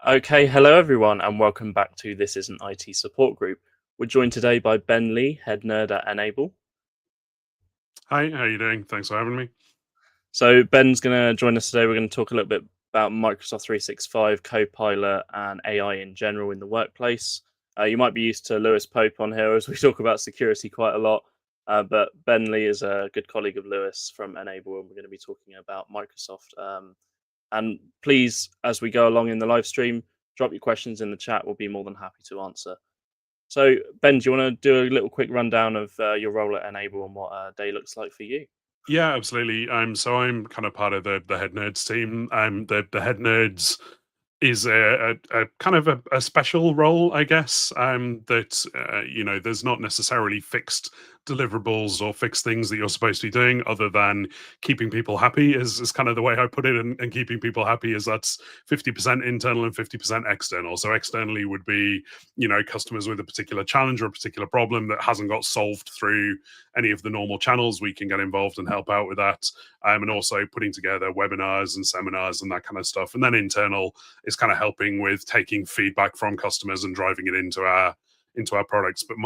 Okay, hello everyone, and welcome back to This Isn't IT Support Group. We're joined today by Ben Lee, head nerd at Enable. Hi, how you doing? Thanks for having me. So Ben's going to join us today. We're going to talk a little bit about Microsoft 365 Copilot and AI in general in the workplace. You might be used to Lewis Pope on here as we talk about security quite a lot, but Ben Lee is a good colleague of Lewis from Enable, and we're going to be talking about Microsoft. And please, as we go along in the live stream, drop your questions in the chat. We'll be more than happy to answer. So, Ben, do you want to do a little quick rundown of your role at Enable and what a day looks like for you? Yeah, absolutely. So I'm kind of part of the head nerds team. The head nerds is a kind of a special role, I guess. That there's not necessarily fixed deliverables or fixed things that you're supposed to be doing, other than keeping people happy. Is kind of the way I put it, and keeping people happy is that's 50% internal and 50% external. So externally would be customers with a particular challenge or a particular problem that hasn't got solved through any of the normal channels. We can get involved and help out with that, and also putting together webinars and seminars and that kind of stuff. And then internal is kind of helping with taking feedback from customers and driving it into our products. But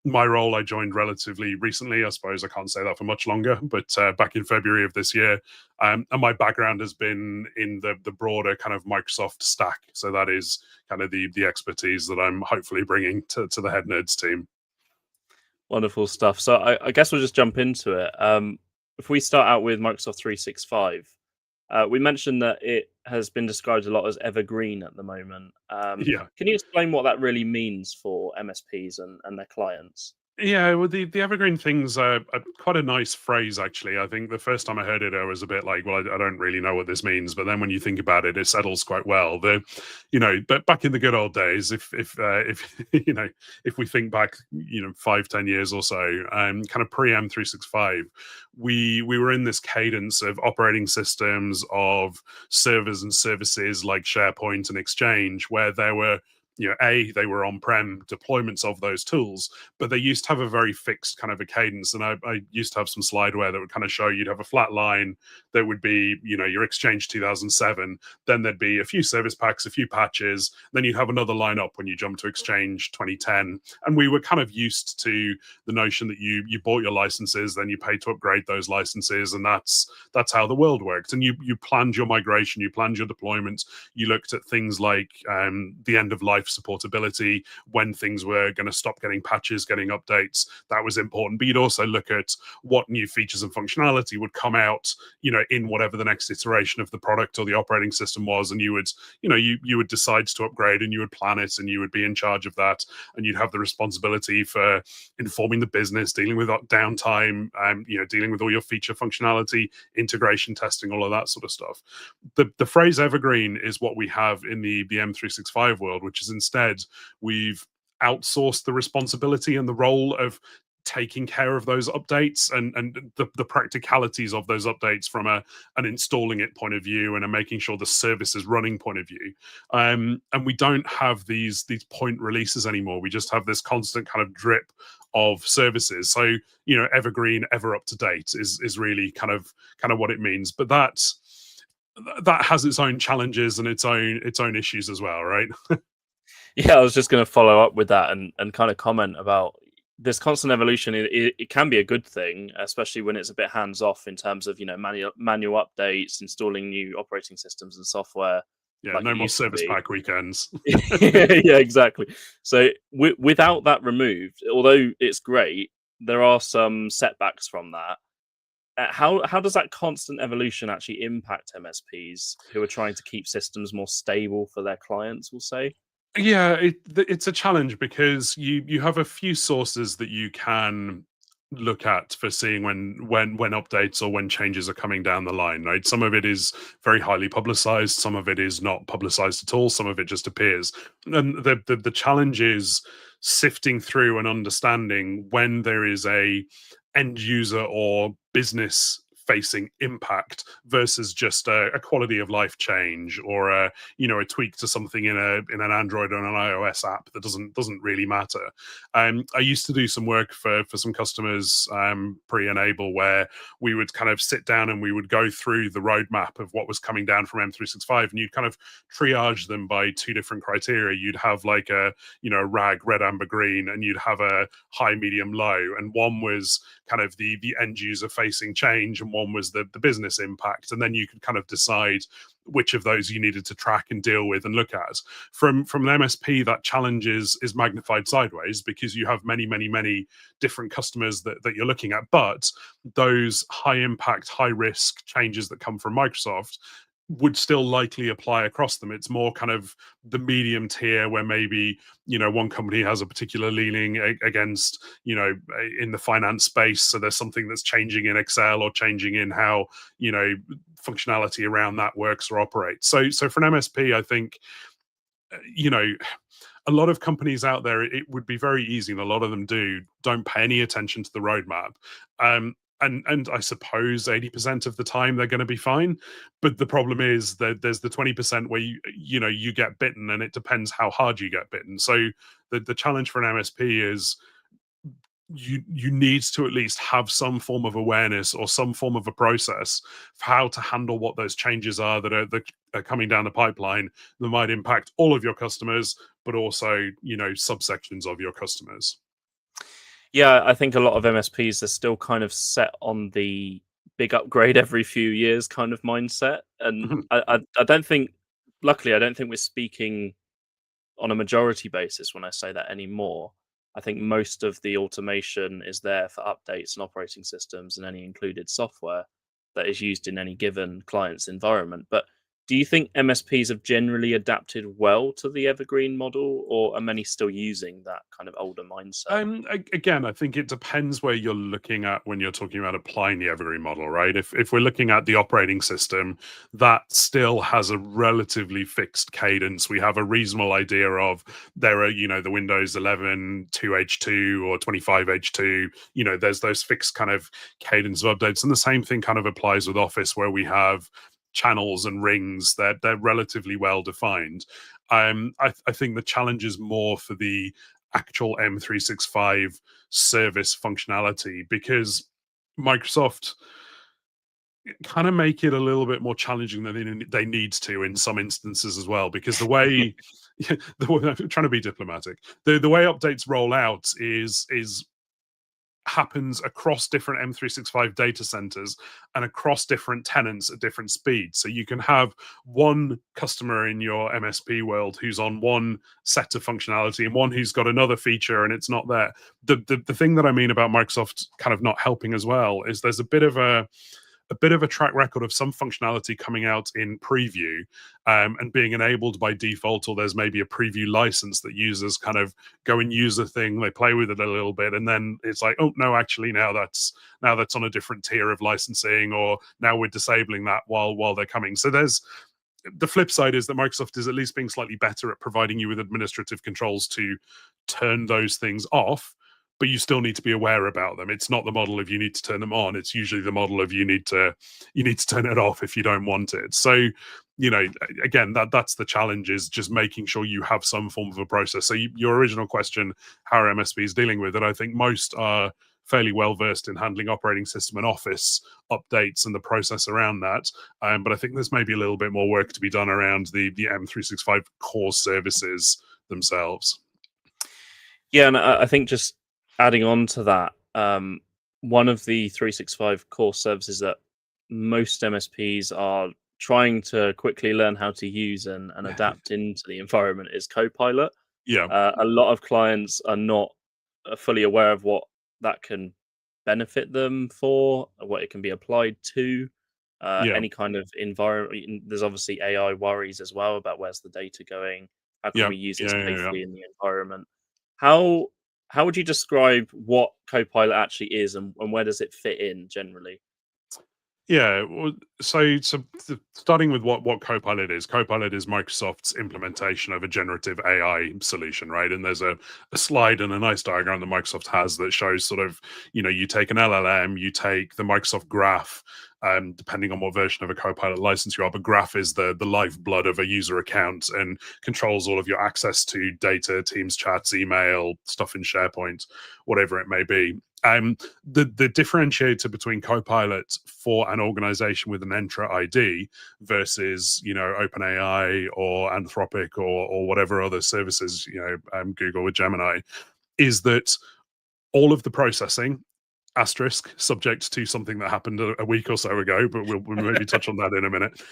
my role, I joined relatively recently. I suppose I can't say that for much longer, but back in February of this year. And my background has been in the broader kind of Microsoft stack. So that is kind of the expertise that I'm hopefully bringing to the head nerds team. Wonderful stuff. So, I guess we'll just jump into it. If we start out with Microsoft 365, we mentioned that it has been described a lot as evergreen at the moment. Yeah. Can you explain what that really means for MSPs and their clients? Yeah, well, the evergreen things are quite a nice phrase, actually. I think the first time I heard it, I was a bit like, well, I don't really know what this means. But then when you think about it, it settles quite well. But back in the good old days, if if we think back, 5-10 years or so, kind of pre M365, we were in this cadence of operating systems, of servers and services like SharePoint and Exchange, where there were they were on-prem deployments of those tools, but they used to have a very fixed kind of a cadence. And I used to have some slideware that would kind of show you'd have a flat line that would be, your Exchange 2007. Then there'd be a few service packs, a few patches. Then you'd have another line up when you jump to Exchange 2010. And we were kind of used to the notion that you bought your licenses, then you paid to upgrade those licenses, and that's how the world worked. And you planned your migration, you planned your deployment, you looked at things like the end of life supportability, when things were going to stop getting patches, getting updates. That was important. But you'd also look at what new features and functionality would come out, in whatever the next iteration of the product or the operating system was. And you would, you would decide to upgrade, and you would plan it, and you would be in charge of that. And you'd have the responsibility for informing the business, dealing with downtime, dealing with all your feature functionality, integration testing, all of that sort of stuff. The phrase evergreen is what we have in the M365 world, which is instead we've outsourced the responsibility and the role of taking care of those updates and the practicalities of those updates from an installing it point of view and a making sure the service is running point of view. And we don't have these point releases anymore. We just have this constant kind of drip of services. So evergreen, ever up to date is really kind of what it means. But that has its own challenges and its own issues as well, right? Yeah, I was just going to follow up with that and kind of comment about this constant evolution. It can be a good thing, especially when it's a bit hands off in terms of manual updates, installing new operating systems and software. Yeah, Like no it more used to service be. pack weekends. Yeah, exactly. So without that removed, although it's great, there are some setbacks from that. How does that constant evolution actually impact MSPs who are trying to keep systems more stable for their clients, we'll say? Yeah, it's a challenge because you have a few sources that you can look at for seeing when updates or when changes are coming down the line, right? Some of it is very highly publicized, some of it is not publicized at all, some of it just appears. And the challenge is sifting through and understanding when there is a end user or business facing impact versus just a quality of life change or a tweak to something in an Android or an iOS app that doesn't really matter. I used to do some work for some customers pre-enable where we would kind of sit down and we would go through the roadmap of what was coming down from M365, and you'd kind of triage them by two different criteria. You'd have like a RAG, red, amber, green, and you'd have a high, medium, low, and one was kind of the end user facing change and one was the business impact, and then you could kind of decide which of those you needed to track and deal with and look at. From an MSP, that challenge is magnified sideways because you have many different customers that you're looking at, but those high impact, high risk changes that come from Microsoft would still likely apply across them. It's more kind of the medium tier where maybe one company has a particular leaning against in the finance space, so there's something that's changing in Excel or changing in how functionality around that works or operates. So for an MSP, I think a lot of companies out there, it would be very easy, and a lot of them don't pay any attention to the roadmap. And I suppose 80% of the time they're going to be fine, but the problem is that there's the 20% where you get bitten, and it depends how hard you get bitten. So the challenge for an MSP is you need to at least have some form of awareness or some form of a process for how to handle what those changes are that are coming down the pipeline that might impact all of your customers, but also subsections of your customers. Yeah, I think a lot of MSPs are still kind of set on the big upgrade every few years kind of mindset, and I don't think, luckily, I don't think we're speaking on a majority basis when I say that anymore. I think most of the automation is there for updates and operating systems and any included software that is used in any given client's environment. But do you think MSPs have generally adapted well to the evergreen model, or are many still using that kind of older mindset? Again, I think it depends where you're looking at when you're talking about applying the evergreen model, right? If we're looking at the operating system, that still has a relatively fixed cadence. We have a reasonable idea of there are, the Windows 11 2H2 or 25H2. There's those fixed kind of cadence of updates, and the same thing kind of applies with Office, where we have channels and rings that they're relatively well defined. I think the challenge is more for the actual M365 service functionality, because Microsoft kind of make it a little bit more challenging than they need to in some instances as well, because the way I'm trying to be diplomatic, the way updates roll out is happens across different M365 data centers and across different tenants at different speeds. So you can have one customer in your MSP world who's on one set of functionality and one who's got another feature and it's not there. The thing that I mean about Microsoft kind of not helping as well is there's a bit of a track record of some functionality coming out in preview and being enabled by default, or there's maybe a preview license that users kind of go and use a thing, they play with it a little bit, and then it's like, oh no, actually now that's on a different tier of licensing, or now we're disabling that while they're coming. So there's the flip side is that Microsoft is at least being slightly better at providing you with administrative controls to turn those things off, but you still need to be aware about them. It's not the model of you need to turn them on. It's usually the model of you need to turn it off if you don't want it. So, again, that's the challenge, is just making sure you have some form of a process. So your original question, how are MSPs dealing with it? I think most are fairly well versed in handling operating system and Office updates and the process around that. But I think there's maybe a little bit more work to be done around the M365 core services themselves. Yeah, and I think just adding on to that, one of the 365 core services that most MSPs are trying to quickly learn how to use and adapt into the environment is Copilot. Yeah. A lot of clients are not fully aware of what that can benefit them for, what it can be applied to, Yeah. any kind of environment. There's obviously AI worries as well about where's the data going, how can we use it safely in the environment. How would you describe what Copilot actually is, and where does it fit in generally? Yeah, well, so starting with what Copilot is. Copilot is Microsoft's implementation of a generative AI solution, right? And there's a slide and a nice diagram that Microsoft has that shows sort of, you take an LLM, you take the Microsoft Graph, depending on what version of a Copilot license you are. But Graph is the lifeblood of a user account and controls all of your access to data, Teams chats, email, stuff in SharePoint, whatever it may be. The differentiator between Copilot for an organization with an Entra ID versus OpenAI or Anthropic or whatever other services, Google with Gemini, is that all of the processing, asterisk, subject to something that happened a week or so ago, but we'll maybe touch on that in a minute.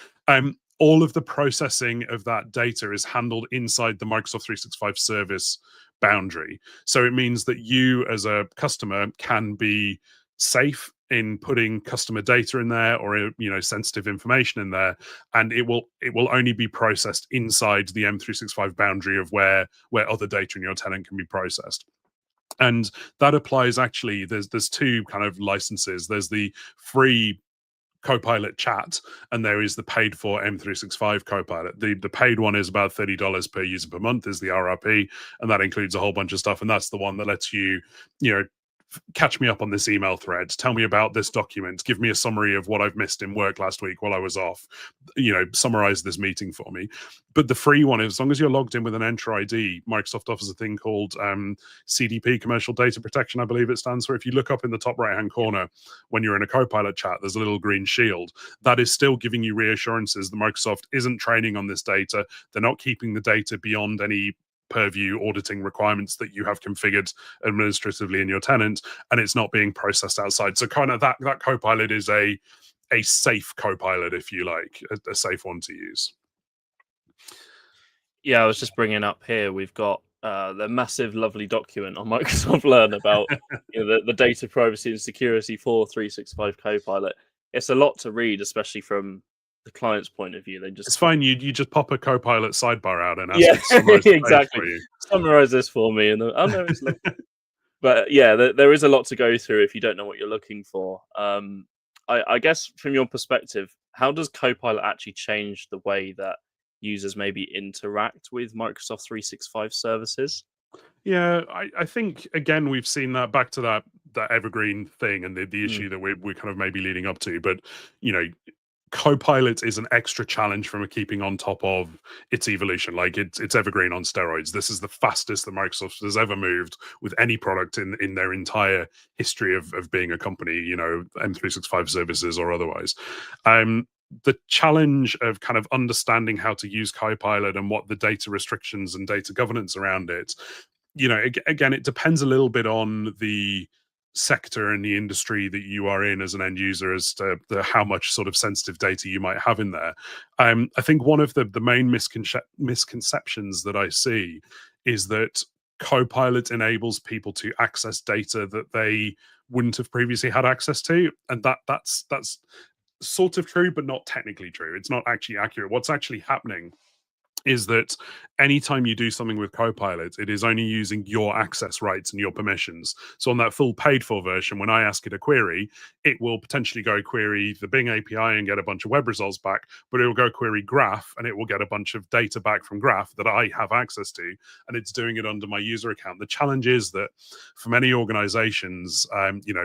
All of the processing of that data is handled inside the Microsoft 365 service boundary. So it means that you as a customer can be safe in putting customer data in there or sensitive information in there, and it will only be processed inside the M365 boundary of where other data in your tenant can be processed. And that applies, actually, there's two kind of licenses. There's the free Copilot chat, and there is the paid for M365 Copilot. The paid one is about $30 per user per month is the RRP, and that includes a whole bunch of stuff. And that's the one that lets you, catch me up on this email thread, tell me about this document, give me a summary of what I've missed in work last week while I was off, summarize this meeting for me. But the free one, as long as you're logged in with an Entra ID, Microsoft offers a thing called CDP, Commercial Data Protection, I believe it stands for. If you look up in the top right hand corner when you're in a Copilot chat, there's a little green shield that is still giving you reassurances that Microsoft isn't training on this data. They're not keeping the data beyond any purview auditing requirements that you have configured administratively in your tenant, and it's not being processed outside. So kind of that Copilot is a safe Copilot, if you like, a safe one to use. Yeah, I was just bringing up here, we've got the massive, lovely document on Microsoft Learn about the data privacy and security for 365 Copilot. It's a lot to read, especially from the client's point of view. It's fine. You just pop a Copilot sidebar out and ask yeah, it to summarize the page exactly. for you. Summarize this for me, and oh no, it's lovely. But yeah, there is a lot to go through if you don't know what you're looking for. I guess from your perspective, how does Copilot actually change the way that users maybe interact with Microsoft 365 services? Yeah, I think, again, we've seen that back to that evergreen thing and the issue that we're kind of maybe leading up to. But Copilot is an extra challenge from keeping on top of its evolution. Like it's evergreen on steroids. This is the fastest that Microsoft has ever moved with any product in their entire history of being a company, M365 services or otherwise. The challenge of kind of understanding how to use Copilot and what the data restrictions and data governance around it, again, it depends a little bit on the sector and the industry that you are in as an end user as to how much sort of sensitive data you might have in there. I think one of the main misconceptions that I see is that Copilot enables people to access data that they wouldn't have previously had access to, and that's sort of true, but not technically true. It's not actually accurate. What's actually happening is that anytime you do something with Copilot, it is only using your access rights and your permissions. So on that full paid for version, when I ask it a query, it will potentially go query the Bing API and get a bunch of web results back, but it will go query Graph and it will get a bunch of data back from Graph that I have access to, and it's doing it under my user account. The challenge is that for many organizations,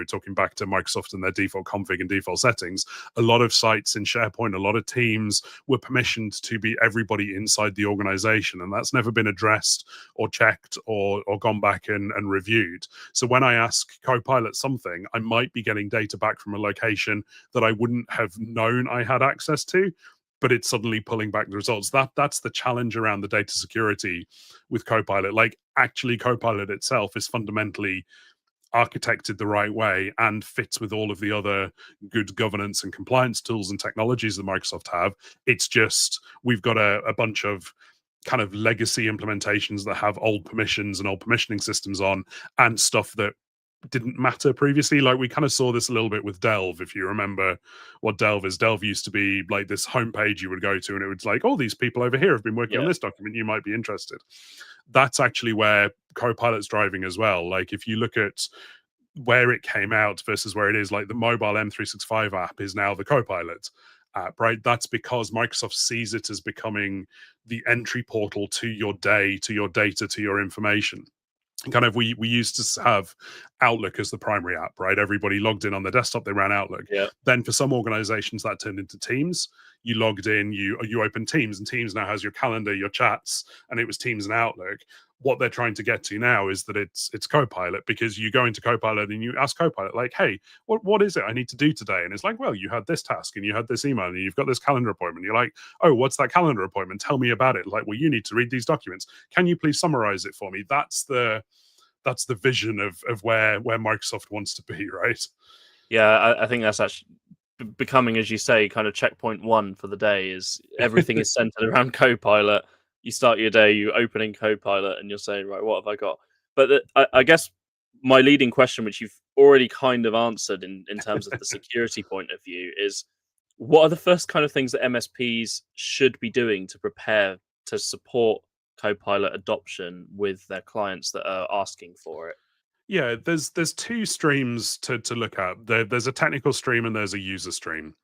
talking back to Microsoft and their default config and default settings, a lot of sites in SharePoint, a lot of teams were permissioned to be everybody inside the organization, and that's never been addressed or checked or gone back and reviewed. So when I ask Copilot something, I might be getting data back from a location that I wouldn't have known I had access to, but it's suddenly pulling back the results. That's the challenge around the data security with Copilot. Like, actually, Copilot itself is fundamentally architected the right way and fits with all of the other good governance and compliance tools and technologies that Microsoft have. It's just we've got a bunch of kind of legacy implementations that have old permissions and old permissioning systems on, and stuff that didn't matter previously. Like, we kind of saw this a little bit with Delve. If you remember what Delve is, Delve used to be like this homepage you would go to, and it was like, oh, these people over here have been working on this document, you might be interested. That's actually where Copilot's driving as well. Like, if you look at where it came out versus where it is, like the mobile M365 app is now the Copilot app, right? That's because Microsoft sees it as becoming the entry portal to your day, to your data, to your information. Kind of, we used to have Outlook as the primary app, right? Everybody logged in on the desktop, they ran Outlook. Yeah. Then for some organizations that turned into Teams. You logged in, you open Teams, and Teams now has your calendar, your chats, and it was Teams and Outlook. What they're trying to get to now is that it's Copilot, because you go into Copilot and you ask Copilot, like, hey, what is it I need to do today? And it's like, well, you had this task and you had this email and you've got this calendar appointment. You're like, oh, what's that calendar appointment? Tell me about it. Like, well, you need to read these documents. Can you please summarize it for me? That's the vision of where Microsoft wants to be, right? Yeah, I think that's actually becoming, as you say, kind of checkpoint one for the day. Is everything is centered around Copilot. You start your day, you open in Copilot, and you're saying, right, what have I got? But I guess my leading question, which you've already kind of answered in terms of the security point of view, is what are the first kind of things that MSPs should be doing to prepare to support Copilot adoption with their clients that are asking for it? Yeah, there's two streams to look at. There's a technical stream and there's a user stream,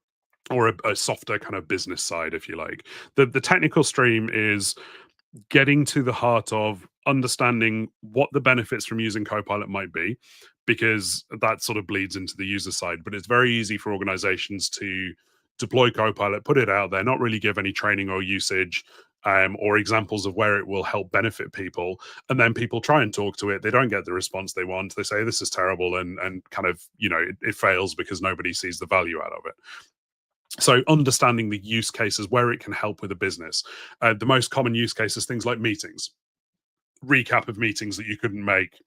or a softer kind of business side, if you like. The technical stream is getting to the heart of understanding what the benefits from using Copilot might be, because that sort of bleeds into the user side. But it's very easy for organizations to deploy Copilot, put it out there, not really give any training or usage, or examples of where it will help benefit people. And then people try and talk to it. They don't get the response they want. They say, this is terrible. And kind of, it fails because nobody sees the value out of it. So understanding the use cases where it can help with a business. The most common use cases, things like meetings, recap of meetings that you couldn't make,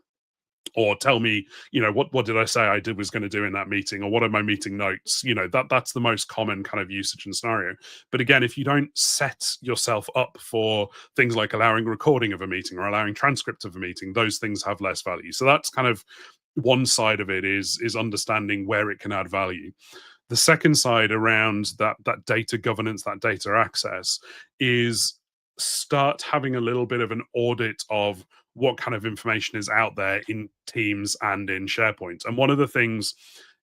or tell me, what did I say I was going to do in that meeting, or what are my meeting notes? That's the most common kind of usage and scenario. But again, if you don't set yourself up for things like allowing recording of a meeting or allowing transcript of a meeting, those things have less value. So that's kind of one side of it, is understanding where it can add value. The second side around that data governance, that data access, is start having a little bit of an audit of what kind of information is out there in Teams and in SharePoint. And one of the things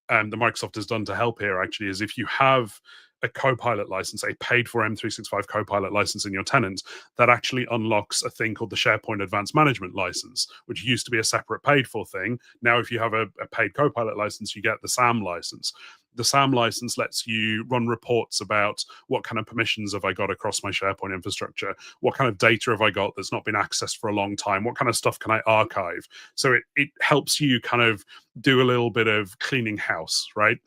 that Microsoft has done to help here actually is, if you have a Copilot license, a paid for M365 Copilot license in your tenant, that actually unlocks a thing called the SharePoint Advanced Management license, which used to be a separate paid for thing. Now, if you have a paid Copilot license, you get the SAM license. The SAM license lets you run reports about what kind of permissions have I got across my SharePoint infrastructure, what kind of data have I got that's not been accessed for a long time, what kind of stuff can I archive. So it helps you kind of do a little bit of cleaning house, right?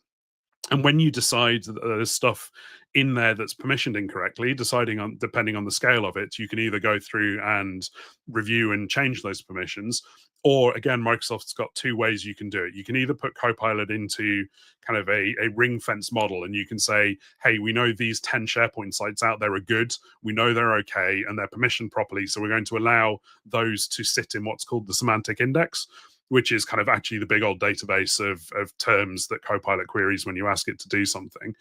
And when you decide that there's stuff in there that's permissioned incorrectly, depending on the scale of it, you can either go through and review and change those permissions, or again, Microsoft's got two ways you can do it. You can either put Copilot into kind of a ring fence model, and you can say, hey, we know these 10 SharePoint sites out there are good. We know they're okay and they're permissioned properly. So we're going to allow those to sit in what's called the semantic index, which is kind of actually the big old database of terms that Copilot queries when you ask it to do something.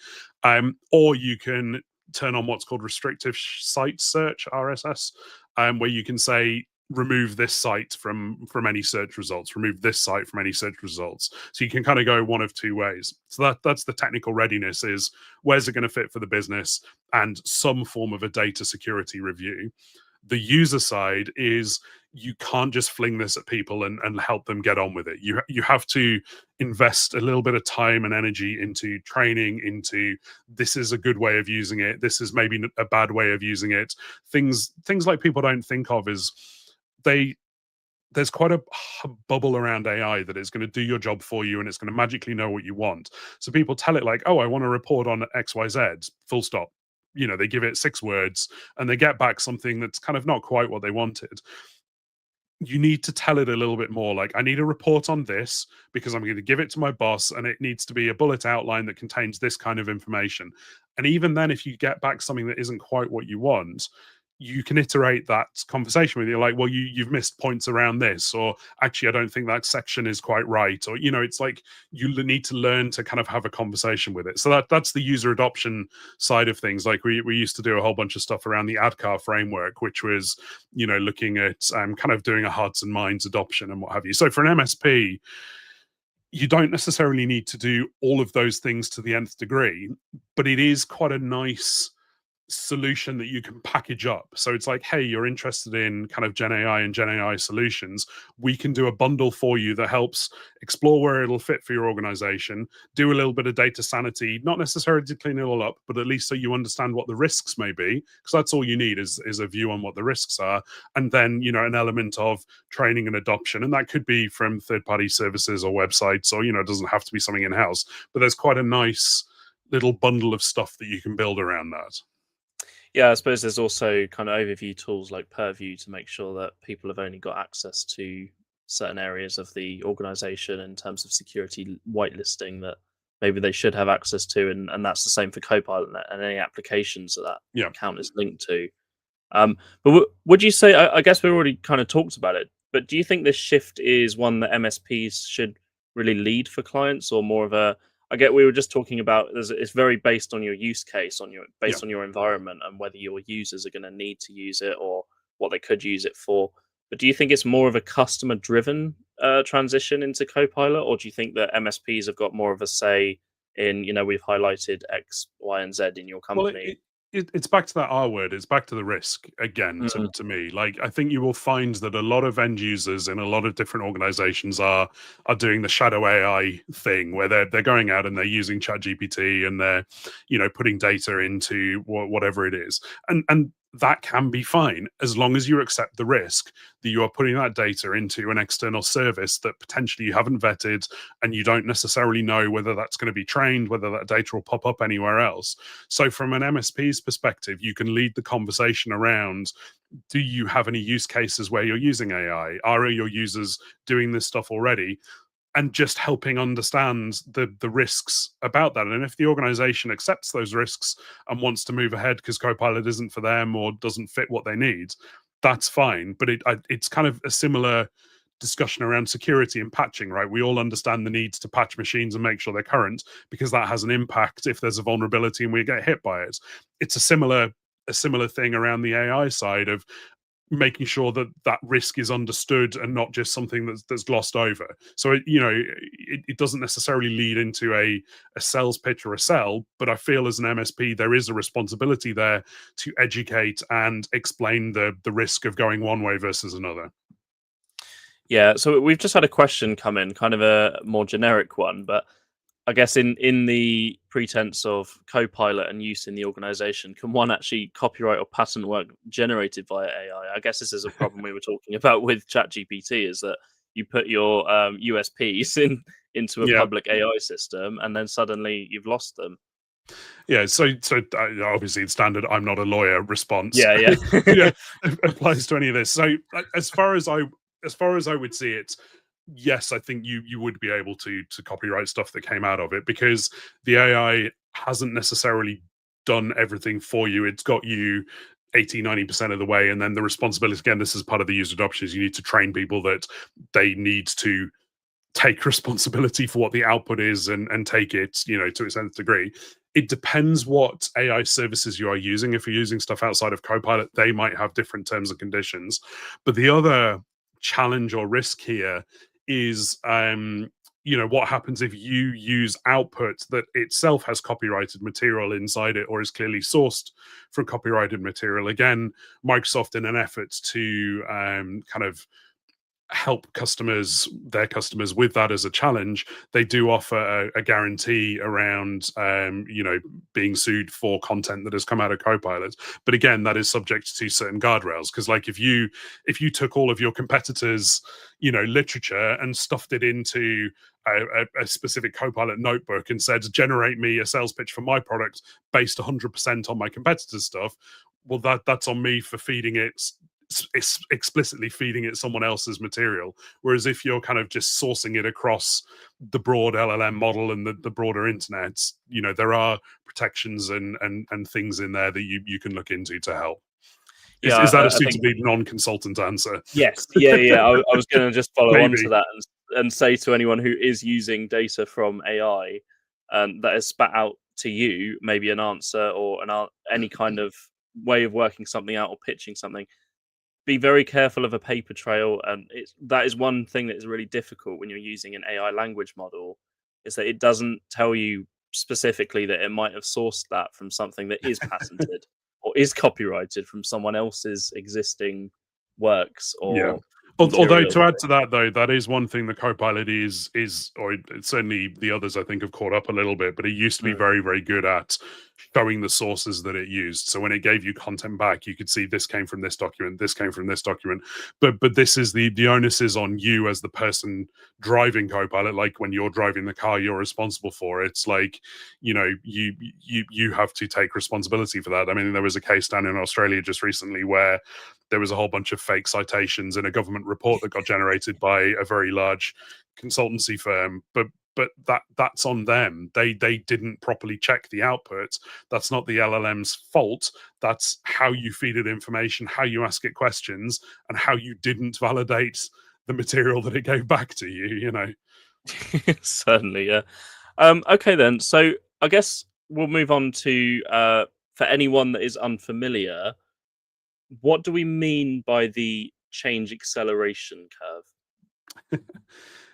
Or you can turn on what's called restrictive site search, RSS, where you can say, remove this site from any search results, remove this site from any search results. So you can kind of go one of two ways. So that's the technical readiness, is where's it going to fit for the business, and some form of a data security review. The user side is, you can't just fling this at people and help them get on with it. You have to invest a little bit of time and energy into training, into this is a good way of using it, this is maybe a bad way of using it. Things like people don't think of is, there's quite a bubble around AI that is going to do your job for you and it's going to magically know what you want. So people tell it like, oh, I want to report on XYZ, full stop. They give it 6 words and they get back something that's kind of not quite what they wanted. You need to tell it a little bit more, like, I need a report on this because I'm going to give it to my boss, and it needs to be a bullet outline that contains this kind of information. And even then, if you get back something that isn't quite what you want, you can iterate that conversation with you, like, well, you've missed points around this, or actually, I don't think that section is quite right, or it's like you need to learn to kind of have a conversation with it. So that's the user adoption side of things. Like we used to do a whole bunch of stuff around the ADKAR framework, which was looking at kind of doing a hearts and minds adoption and what have you. So for an MSP, you don't necessarily need to do all of those things to the nth degree, but it is quite a nice solution that you can package up. So it's like, hey, you're interested in kind of Gen AI and Gen AI solutions. We can do a bundle for you that helps explore where it'll fit for your organization, do a little bit of data sanity, not necessarily to clean it all up, but at least so you understand what the risks may be, because that's all you need is a view on what the risks are. And then, an element of training and adoption. And that could be from third-party services or websites, or, it doesn't have to be something in-house, but there's quite a nice little bundle of stuff that you can build around that. Yeah, I suppose there's also kind of overview tools like Purview to make sure that people have only got access to certain areas of the organization in terms of security whitelisting that maybe they should have access to, and that's the same for Copilot and any applications that Yeah. account is linked to. But would you say? I guess we already kind of talked about it, but do you think this shift is one that MSPs should really lead for clients, or more of a? I get we were just talking about it's very based on your use case, based on your environment, and whether your users are going to need to use it or what they could use it for. But do you think it's more of a customer-driven transition into Copilot, or do you think that MSPs have got more of a say in? We've highlighted X, Y, and Z in your Well, company. it's back to that R word. It's back to the risk again. Mm. To me, like, I think you will find that a lot of end users in a lot of different organizations are doing the shadow AI thing, where they're going out and they're using ChatGPT and they're putting data into whatever it is, and that can be fine as long as you accept the risk that you are putting that data into an external service that potentially you haven't vetted, and you don't necessarily know whether that's going to be trained, whether that data will pop up anywhere else. So from an MSP's perspective, you can lead the conversation around, do you have any use cases where you're using AI? Are your users doing this stuff already? And just helping understand the risks about that. And if the organization accepts those risks and wants to move ahead because Copilot isn't for them or doesn't fit what they need, that's fine. But it's kind of a similar discussion around security and patching, right? We all understand the needs to patch machines and make sure they're current, because that has an impact if there's a vulnerability and we get hit by it. It's a similar thing around the AI side of making sure that that risk is understood and not just something that's glossed over. So it doesn't necessarily lead into a sales pitch or a sell, but I feel as an MSP there is a responsibility there to educate and explain the risk of going one way versus another. Yeah, so we've just had a question come in, kind of a more generic one, but I guess in the pretense of Copilot and use in the organization, can one actually copyright or patent work generated via AI? I guess this is a problem we were talking about with ChatGPT, is that you put your USPs into a Yeah. public AI system, and then suddenly you've lost them. Yeah, so obviously it's standard "I'm not a lawyer" response, Yeah, yeah. yeah, applies to any of this. So as far as I would see it, yes, I think you would be able to copyright stuff that came out of it, because the AI hasn't necessarily done everything for you. It's got you 80-90% of the way, and then the responsibility, again, this is part of the user adoption, is you need to train people that they need to take responsibility for what the output is and take it, to its nth degree. It depends what AI services you are using. If you're using stuff outside of Copilot, they might have different terms and conditions. But the other challenge or risk here is, what happens if you use output that itself has copyrighted material inside it or is clearly sourced from copyrighted material? Again, Microsoft, in an effort to kind of help their customers with that as a challenge, they do offer a guarantee around being sued for content that has come out of Copilot. But again, that is subject to certain guardrails, because like if you took all of your competitors literature and stuffed it into a specific Copilot notebook and said, generate me a sales pitch for my product based 100% on my competitors' stuff, well, that's on me for feeding it, explicitly feeding it someone else's material. Whereas if you're kind of just sourcing it across the broad LLM model and the broader internet, there are protections and things in there that you can look into to help. Yeah, Is that a I think suitably non-consultant answer? yes. Yeah, yeah. I was going to just follow on to Maybe. that and say to anyone who is using data from AI that is spat out to you, maybe an answer or any kind of way of working something out or pitching something, be very careful of a paper trail, and that is one thing that is really difficult when you're using an AI language model, is that it doesn't tell you specifically that it might have sourced that from something that is patented or is copyrighted from someone else's existing works Yeah. or Although material. to add to that, though, that is one thing the Copilot is, or certainly the others I think have caught up a little bit, but it used to be Mm. very, very good at showing the sources that it used. So when it gave you content back, you could see this came from this document, this came from this document. But this is the onus is on you as the person driving Copilot. Like when you're driving the car, you're responsible for it. It's like, you have to take responsibility for that. I mean, there was a case down in Australia just recently where there was a whole bunch of fake citations in a government report that got generated by a very large consultancy firm, but that's on them. They didn't properly check the output. That's not the LLM's fault. That's how you feed it information, how you ask it questions, and how you didn't validate the material that it gave back to you, Certainly, yeah. Okay, then. So I guess we'll move on to for anyone that is unfamiliar, what do we mean by the change acceleration curve?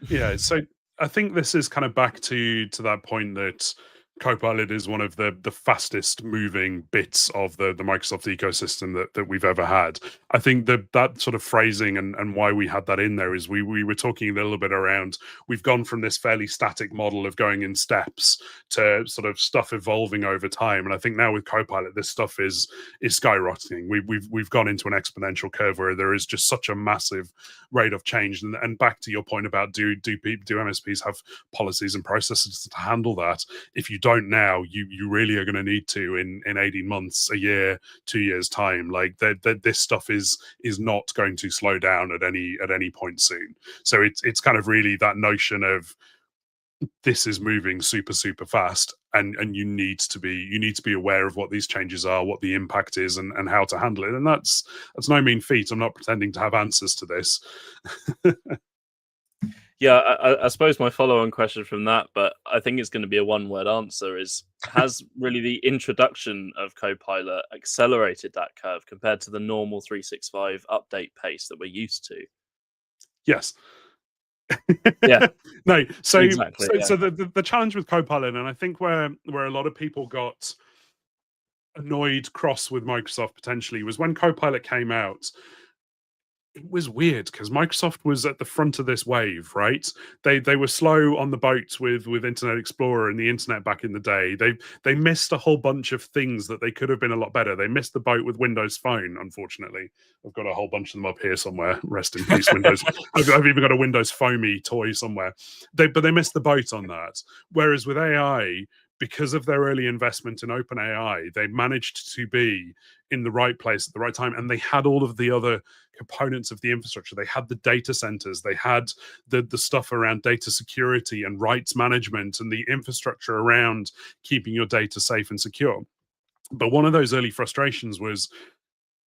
Yeah, so I think this is kind of back to that point that Copilot is one of the fastest moving bits of the Microsoft ecosystem that we've ever had. I think that sort of phrasing and why we had that in there is we were talking a little bit around, we've gone from this fairly static model of going in steps to sort of stuff evolving over time. And I think now with Copilot, this stuff is skyrocketing. We've gone into an exponential curve where there is just such a massive rate of change. And back to your point about do MSPs have policies and processes to handle that? If you don't now, you really are going to need to in 18 months, a year, 2 years time. Like this stuff is not going to slow down at any point soon. So it's kind of really that notion of this is moving super fast, and you need to be aware of what these changes are, what the impact is, and how to handle it. And that's no mean feat. I'm not pretending to have answers to this. Yeah, I suppose my follow-on question from that, but I think it's going to be a one-word answer, is has really the introduction of Copilot accelerated that curve compared to the normal 365 update pace that we're used to? Yes. Yeah, No, so exactly. Yeah. so the challenge with Copilot, and I think where a lot of people got annoyed, cross with Microsoft potentially, was when Copilot came out. It was weird because Microsoft was at the front of this wave, right? They were slow on the boat with Internet Explorer and the internet back in the day. They missed a whole bunch of things that they could have been a lot better. They missed the boat with Windows Phone, unfortunately. I've got a whole bunch of them up here somewhere. Rest in peace, Windows. I've even got a Windows Foamy toy somewhere. But they missed the boat on that. Whereas with AI, because of their early investment in OpenAI, they managed to be in the right place at the right time, and they had all of the other components of the infrastructure. They had the data centers, they had the stuff around data security and rights management, and the infrastructure around keeping your data safe and secure. But one of those early frustrations was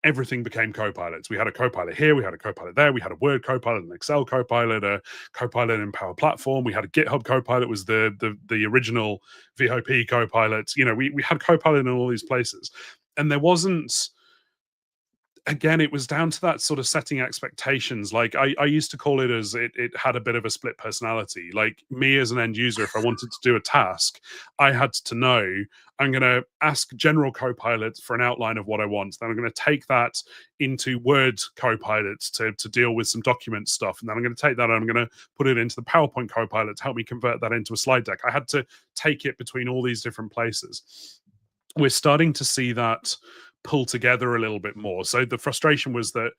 everything became Copilots. We had a Copilot here, we had a Copilot there, we had a Word Copilot, an Excel Copilot, a Copilot in Power Platform. We had a GitHub Copilot, was the original VOP Copilot. We had Copilot in all these places, and there wasn't. Again, it was down to that sort of setting expectations. Like I used to call it as it had a bit of a split personality. Like me as an end user, if I wanted to do a task, I had to know I'm going to ask General Copilot for an outline of what I want. Then I'm going to take that into Word Copilot to deal with some document stuff. And then I'm going to take that and I'm going to put it into the PowerPoint Copilot to help me convert that into a slide deck. I had to take it between all these different places. We're starting to see that pull together a little bit more. So the frustration was that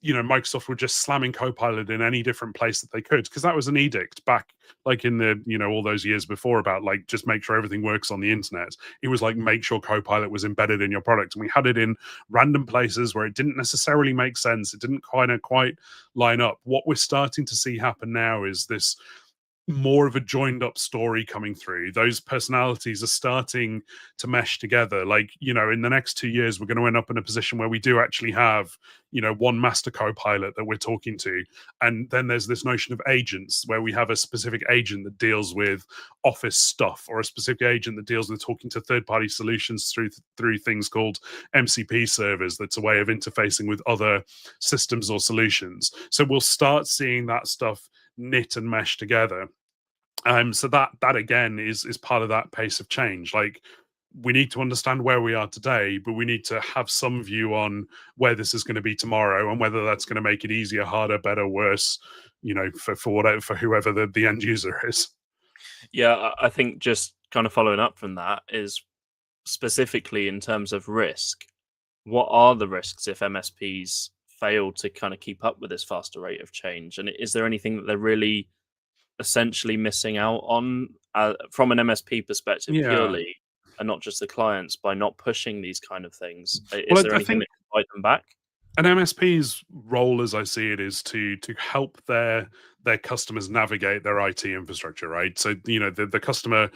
Microsoft were just slamming Copilot in any different place that they could, because that was an edict back like in the all those years before about like just make sure everything works on the internet. It was like make sure Copilot was embedded in your product, and we had it in random places where it didn't necessarily make sense. It didn't quite line up. What we're starting to see happen now is this more of a joined up story coming through. Those personalities are starting to mesh together. Like, in the next 2 years, we're going to end up in a position where we do actually have, one master co-pilot that we're talking to. And then there's this notion of agents where we have a specific agent that deals with office stuff, or a specific agent that deals with talking to third-party solutions through things called MCP servers. That's a way of interfacing with other systems or solutions. So we'll start seeing that stuff knit and mesh together. So that again is part of that pace of change. Like, we need to understand where we are today, but we need to have some view on where this is going to be tomorrow, and whether that's going to make it easier, harder, better, worse, for whoever the end user is. Yeah, I think just kind of following up from that is specifically in terms of risk. What are the risks if MSPs fail to kind of keep up with this faster rate of change? And is there anything that they're really essentially missing out on from an MSP perspective Yeah. purely, and not just the clients, by not pushing these kind of things? Is Well, there I anything think that can fight them back? an MSP's role, as I see it, is to help their customers navigate their IT infrastructure, right? So, the customer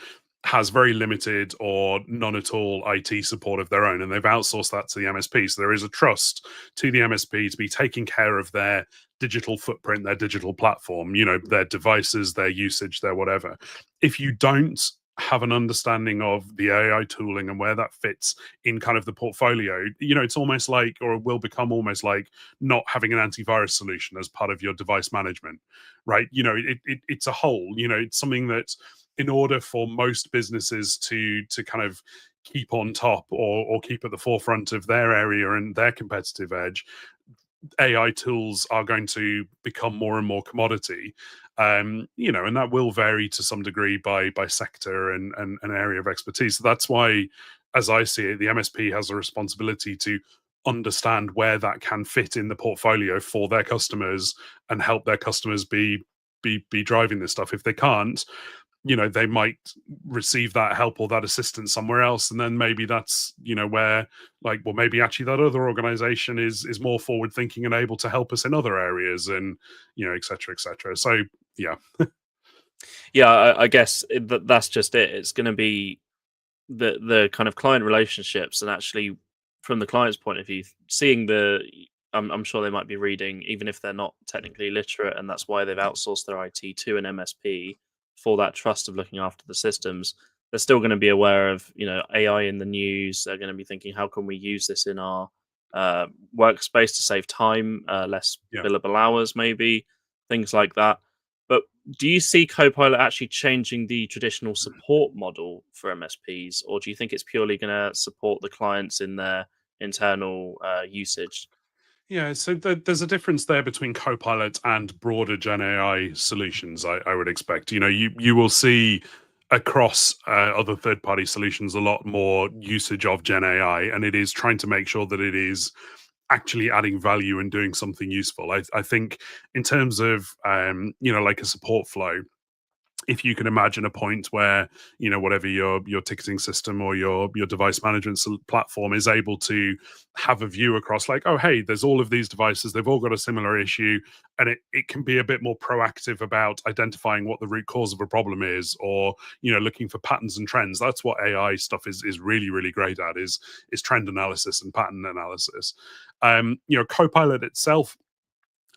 has very limited or none at all IT support of their own, and they've outsourced that to the MSP. So there is a trust to the MSP to be taking care of their digital footprint, their digital platform, their devices, their usage, their whatever. If you don't have an understanding of the AI tooling and where that fits in kind of the portfolio, it's almost like, or it will become almost like, not having an antivirus solution as part of your device management, right? It's a whole, it's something that, in order for most businesses to kind of keep on top, or keep at the forefront of their area and their competitive edge, AI tools are going to become more and more commodity. And that will vary to some degree by sector and an area of expertise. So that's why, as I see it, the MSP has a responsibility to understand where that can fit in the portfolio for their customers, and help their customers be driving this stuff. If they can't, they might receive that help or that assistance somewhere else, and then maybe that's, where, like, well, maybe actually that other organization is more forward thinking and able to help us in other areas, and et cetera, et cetera. So yeah. Yeah, I guess that's just it. It's going to be the kind of client relationships, and actually from the client's point of view, seeing I'm sure they might be reading, even if they're not technically literate, and that's why they've outsourced their IT to an MSP for that trust of looking after the systems. They're still going to be aware of AI in the news. They're going to be thinking, how can we use this in our workspace to save time, less Yeah. billable hours, maybe things like that. But do you see Copilot actually changing the traditional support model for MSPs, or do you think it's purely going to support the clients in their internal usage? Yeah, so there's a difference there between Copilot and broader Gen AI solutions. I would expect. You will see across other third party solutions a lot more usage of Gen AI, and it is trying to make sure that it is actually adding value and doing something useful. I think, in terms of like a support flow, if you can imagine a point where, whatever your ticketing system or your device management platform is able to have a view across, like, oh, hey, there's all of these devices, they've all got a similar issue, and it can be a bit more proactive about identifying what the root cause of a problem is, or looking for patterns and trends. That's what AI stuff is really, really great at, is trend analysis and pattern analysis. Copilot itself,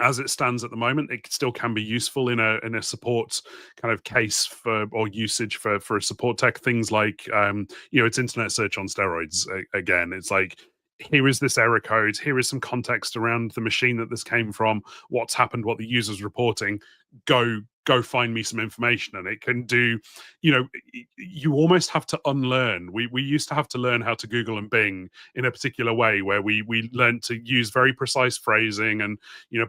as it stands at the moment, it still can be useful in a support kind of case for, or usage for a support tech. Things like, it's internet search on steroids. Again, it's like, here is this error code, here is some context around the machine that this came from, what's happened, what the user's reporting. Go find me some information. And it can do, you almost have to unlearn. We used to have to learn how to Google and Bing in a particular way, where we learned to use very precise phrasing. And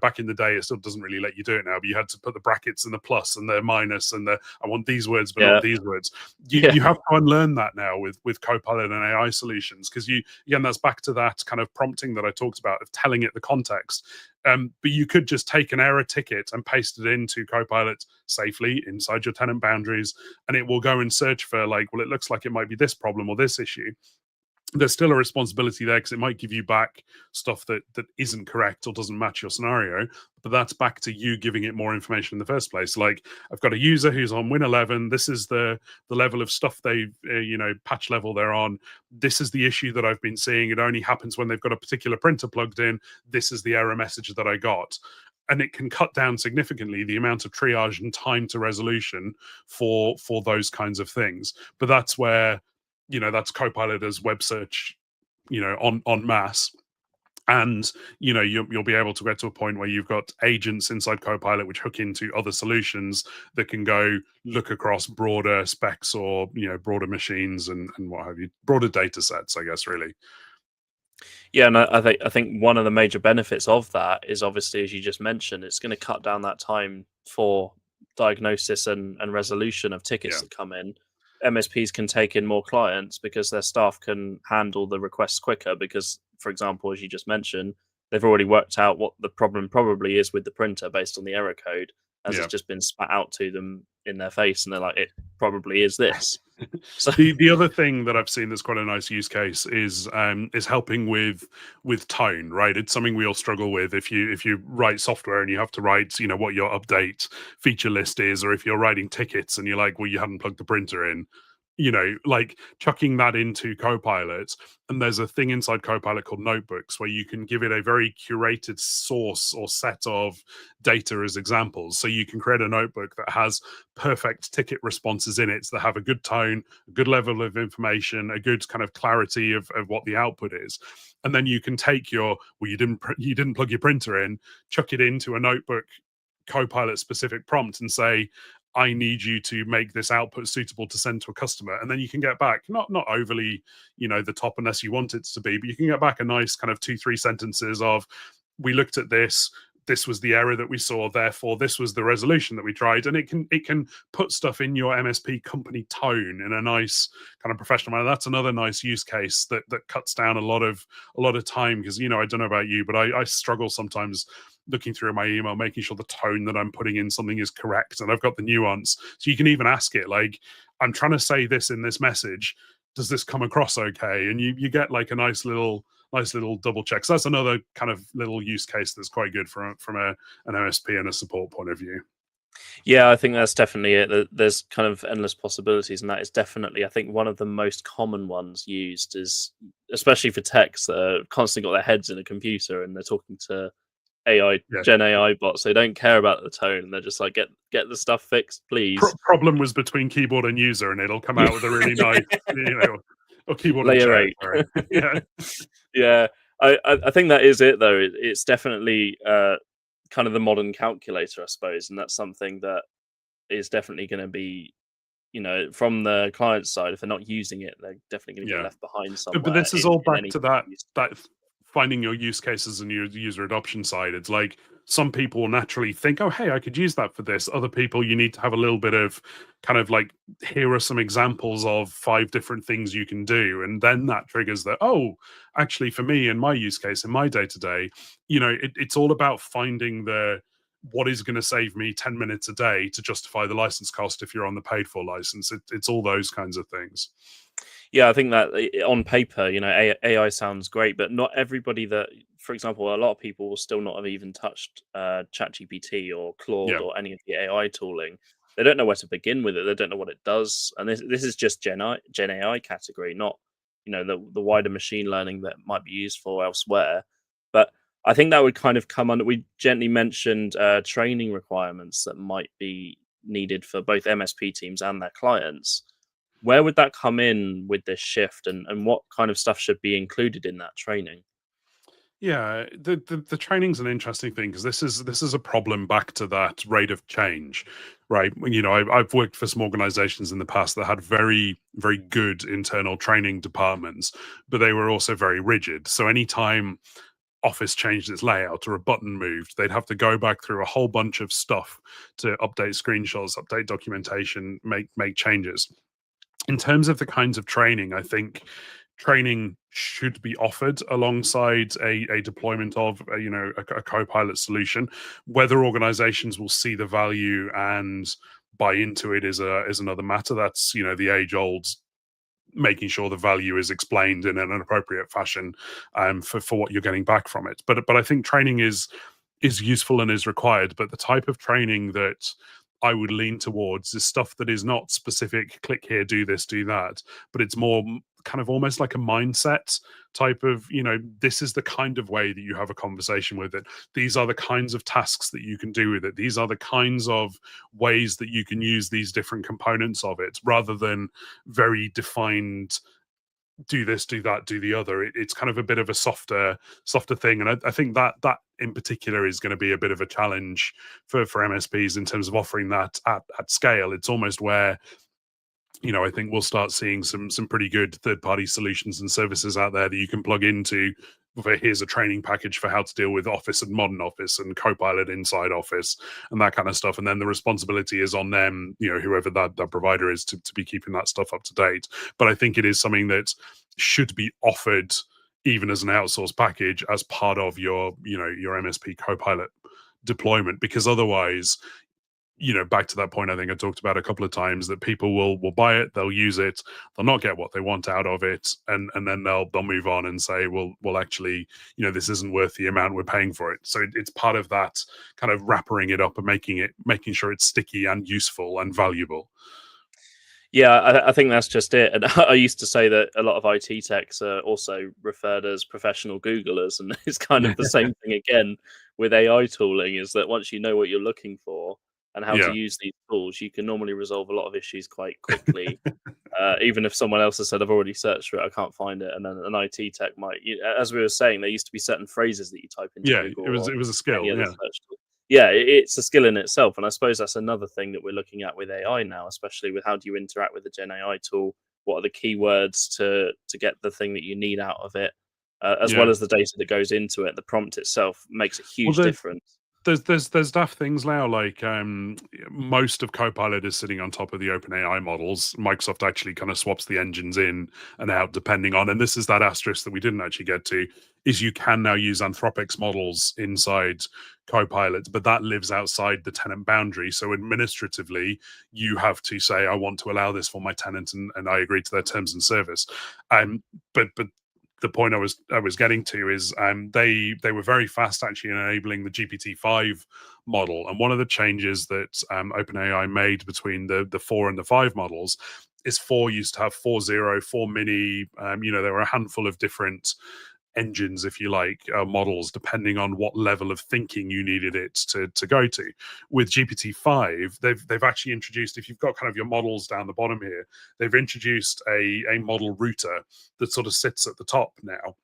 back in the day, it still doesn't really let you do it now, but you had to put the brackets and the plus and the minus and the, I want these words but Yeah, not these words. You yeah, have to unlearn that now with Copilot and AI solutions, because again, that's back to that kind of prompting that I talked about, of telling it the context. But you could just take an error ticket and paste it into Copilot safely inside your tenant boundaries, and it will go and search for, like, well, it looks like it might be this problem or this issue. there's still a responsibility there, because it might give you back stuff that isn't correct or doesn't match your scenario, but that's back to you giving it more information in the first place. Like, I've got a user who's on Win 11. This is the level of stuff they've patch level they're on. This is the issue that I've been seeing. It only happens when they've got a particular printer plugged in. This is the error message that I got. And it can cut down significantly the amount of triage and time to resolution for those kinds of things. But that's where, that's Copilot as web search, on mass. And you'll be able to get to a point where you've got agents inside Copilot which hook into other solutions that can go look across broader specs, or broader machines and what have you, broader data sets, I guess, really. Yeah, and I think one of the major benefits of that is, obviously, as you just mentioned, it's going to cut down that time for diagnosis and resolution of tickets that come in. MSPs can take in more clients because their staff can handle the requests quicker because, for example, as you just mentioned, they've already worked out what the problem probably is with the printer based on the error code, as it's just been spat out to them in their face, and they're like, it probably is this. So the other thing that I've seen that's quite a nice use case is helping with tone, right? It's something we all struggle with. If you write software and you have to write, what your update feature list is, or if you're writing tickets and you're like, well, you haven't plugged the printer in, like chucking that into Copilot. And there's a thing inside Copilot called notebooks where you can give it a very curated source or set of data as examples. So you can create a notebook that has perfect ticket responses in it that have a good tone, a good level of information, a good kind of clarity of what the output is. And then you can take you didn't plug your printer in, chuck it into a notebook Copilot specific prompt and say, I need you to make this output suitable to send to a customer. And then you can get back, not overly, the top unless you want it to be, but you can get back a nice kind of 2-3 sentences of, we looked at this was the error that we saw, therefore this was the resolution that we tried. And it can put stuff in your MSP company tone in a nice kind of professional manner. That's another nice use case that cuts down a lot of time, because, I don't know about you, but I struggle sometimes looking through my email, making sure the tone that I'm putting in something is correct, and I've got the nuance. So you can even ask it, like, I'm trying to say this in this message, does this come across okay? And you get like a nice little double check. So that's another kind of little use case that's quite good from an MSP and a support point of view. Yeah, I think that's definitely it. There's kind of endless possibilities, and that is definitely, I think, one of the most common ones used, is especially for techs that are constantly got their heads in a computer and they're talking to Gen AI bots. They don't care about the tone. They're just like, get the stuff fixed, please. Problem was between keyboard and user, and it'll come out with a really nice, or keyboard Layer and chair. 8. Yeah. Yeah. I think that is it, though. It's definitely kind of the modern calculator, I suppose, and that's something that is definitely going to be, from the client side, if they're not using it, they're definitely going to get left behind somewhere. But this is all back to that finding your use cases and your user adoption side. It's like, some people will naturally think, oh, hey, I could use that for this. Other people, you need to have a little bit of kind of like, here are some examples of 5 different things you can do. And then that triggers that, oh, actually, for me, in my use case, in my day-to-day, it's all about finding what is going to save me 10 minutes a day to justify the license cost if you're on the paid for license. It's all those kinds of things. Yeah, I think that on paper, AI sounds great, but not everybody for example, a lot of people will still not have even touched ChatGPT or Claude or any of the AI tooling. They don't know where to begin with it. They don't know what it does. And this is just Gen AI category, not, the wider machine learning that might be used for elsewhere. But I think that would kind of come under, we gently mentioned training requirements that might be needed for both MSP teams and their clients. Where would that come in with this shift, and what kind of stuff should be included in that training? Yeah, the training's an interesting thing, because this is a problem back to that rate of change, right? I've worked for some organizations in the past that had very, very good internal training departments, but they were also very rigid. So anytime Office changed its layout or a button moved, they'd have to go back through a whole bunch of stuff to update screenshots, update documentation, make changes. In terms of the kinds of training, I think training should be offered alongside a deployment of a Copilot solution. Whether organizations will see the value and buy into it is another matter. That's the age old making sure the value is explained in an appropriate fashion for what you're getting back from it. But I think training is useful and is required. But the type of training that I would lean towards is stuff that is not specific, click here, do this, do that, but it's more kind of almost like a mindset type of, this is the kind of way that you have a conversation with it. These are the kinds of tasks that you can do with it. These are the kinds of ways that you can use these different components of it, rather than very defined do this, do that, do the other. It's kind of a bit of a softer thing, and I think that in particular is going to be a bit of a challenge for MSPs in terms of offering that at scale. It's almost where I think we'll start seeing some pretty good third-party solutions and services out there that you can plug into. Here's a training package for how to deal with Office and Modern Office and Copilot inside Office and that kind of stuff. And then the responsibility is on them, whoever that provider is, to be keeping that stuff up to date. But I think it is something that should be offered even as an outsourced package as part of your MSP Copilot deployment, because otherwise, back to that point I think I talked about a couple of times, that people will buy it, they'll use it, they'll not get what they want out of it, and then they'll move on and say, well, actually, this isn't worth the amount we're paying for it. So it's part of that kind of wrapping it up and making sure it's sticky and useful and valuable. Yeah, I think that's just it. And I used to say that a lot of IT techs are also referred as professional Googlers, and it's kind of the same thing again with AI tooling. Is that once you know what you're looking for and how to Yeah. use these tools, you can normally resolve a lot of issues quite quickly. Even if someone else has said, "I've already searched for it, I can't find it," and then an IT tech might, as we were saying, there used to be certain phrases that you type into Yeah, Google it was or it was a any skill. other Yeah. search tool. Yeah, it's a skill in itself, and I suppose that's another thing that we're looking at with AI now, especially with how do you interact with the Gen AI tool? What are the keywords to get the thing that you need out of it, as well Yeah. as the data that goes into it. The prompt itself makes a Well, huge difference. there's daft things now, like most of Copilot is sitting on top of the OpenAI models. Microsoft actually kind of swaps the engines in and out depending on, and this is that asterisk that we didn't actually get to, is you can now use Anthropic's models inside Copilot, but that lives outside the tenant boundary. So administratively, you have to say, I want to allow this for my tenant, and I agree to their terms and service. But the point I was getting to is they were very fast actually in enabling the GPT-5 model, and one of the changes that OpenAI made between the 4 and the 5 models is 4 used to have 4.0, 4 mini. There were a handful of different engines, if you like, models, depending on what level of thinking you needed it to go to. With GPT-5, they've actually introduced, if you've got kind of your models down the bottom here, they've introduced a model router that sort of sits at the top now.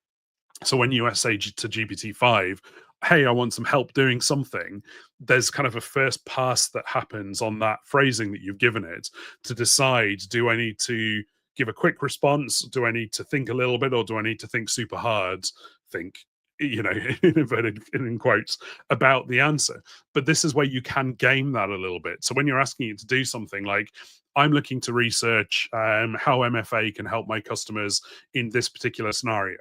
So when you say to GPT-5, hey, I want some help doing something, there's kind of a first pass that happens on that phrasing that you've given it to decide, do I need to give a quick response? Do I need to think a little bit, or do I need to think super hard? Think, in quotes, about the answer. But this is where you can game that a little bit. So when you're asking it to do something like, I'm looking to research how MFA can help my customers in this particular scenario.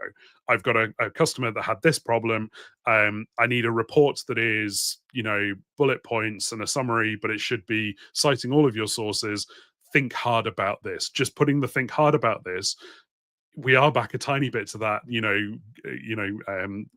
I've got a customer that had this problem. I need a report that is, bullet points and a summary, but it should be citing all of your sources. Think hard about this. Just putting the think hard about this, we are back a tiny bit to that,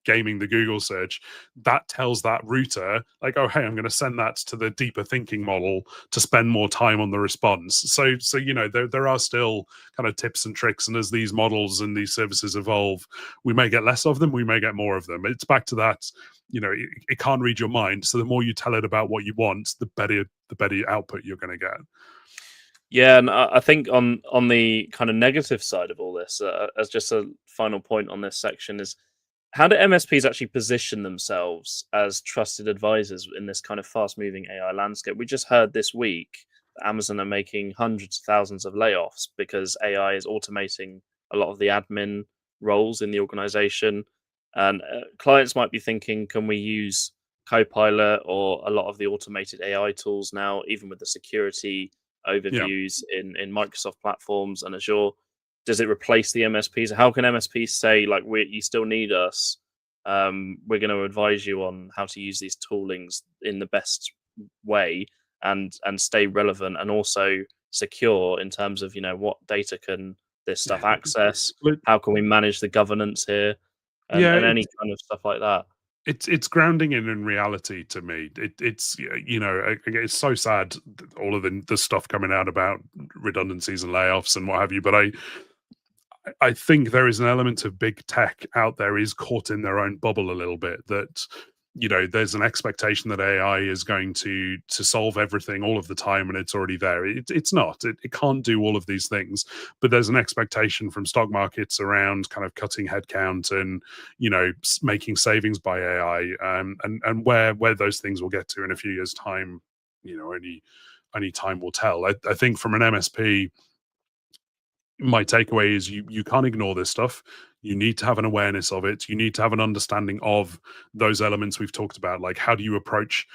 gaming the Google search. That tells that router, like, oh, hey, I'm going to send that to the deeper thinking model to spend more time on the response. So there are still kind of tips and tricks, and as these models and these services evolve, we may get less of them, we may get more of them. It's back to that, it can't read your mind. So the more you tell it about what you want, the better output you're going to get. Yeah, and I think on the kind of negative side of all this, as just a final point on this section, is how do MSPs actually position themselves as trusted advisors in this kind of fast-moving AI landscape? We just heard this week that Amazon are making hundreds of thousands of layoffs because AI is automating a lot of the admin roles in the organization. And clients might be thinking, can we use Copilot or a lot of the automated AI tools now, even with the security Yeah. overviews in Microsoft platforms and Azure? Does it replace the MSPs? How can MSPs say, like, you still need us? We're going to advise you on how to use these toolings in the best way and stay relevant and also secure in terms of what data can this stuff access? How can we manage the governance here? And, Yeah, and any kind of stuff like that. it's grounding in reality to me. It's it's so sad, all of the stuff coming out about redundancies and layoffs and what have you. But I think there is an element of big tech out there is caught in their own bubble a little bit, that there's an expectation that AI is going to solve everything all of the time, and it's already there. It's not. It can't do all of these things, but there's an expectation from stock markets around kind of cutting headcount and making savings by AI, and where those things will get to in a few years' time, only time will tell. I think from an MSP, my takeaway is you can't ignore this stuff. You need to have an awareness of it. You need to have an understanding of those elements we've talked about, like how do you approach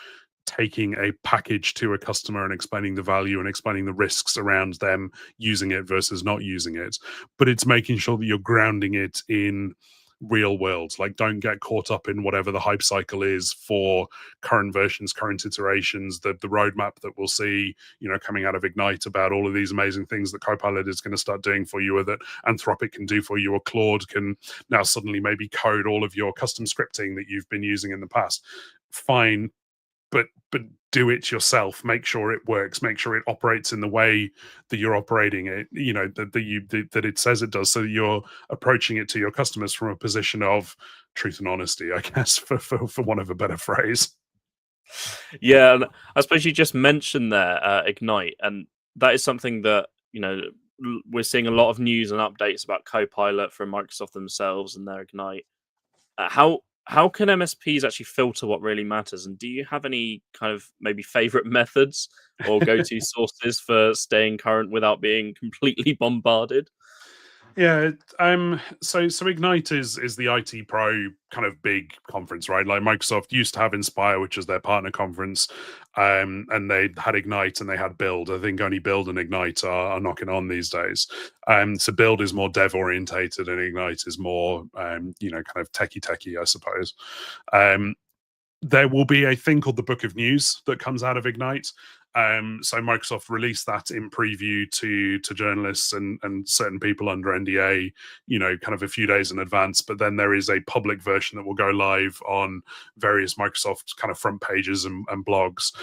taking a package to a customer and explaining the value and explaining the risks around them using it versus not using it. But it's making sure that you're grounding it in real world. Like, don't get caught up in whatever the hype cycle is for current versions, current iterations, the roadmap that we'll see, coming out of Ignite about all of these amazing things that Copilot is going to start doing for you, or that Anthropic can do for you, or Claude can now suddenly maybe code all of your custom scripting that you've been using in the past. Fine, but do it yourself. Make sure it works. Make sure it operates in the way that you're operating it. That it says it does, so that you're approaching it to your customers from a position of truth and honesty, I guess, for want of a better phrase. Yeah, and I suppose you just mentioned there Ignite, and that is something that we're seeing a lot of news and updates about Copilot from Microsoft themselves and their Ignite. How can MSPs actually filter what really matters? And do you have any kind of maybe favorite methods or go-to sources for staying current without being completely bombarded? Yeah, so Ignite is the IT Pro kind of big conference, right? Like, Microsoft used to have Inspire, which is their partner conference, and they had Ignite and they had Build. I think only Build and Ignite are knocking on these days. So Build is more dev orientated, and Ignite is more kind of techie, I suppose. There will be a thing called the Book of News that comes out of Ignite. So Microsoft released that in preview to journalists and certain people under NDA, kind of a few days in advance. But then there is a public version that will go live on various Microsoft kind of front pages and blogs.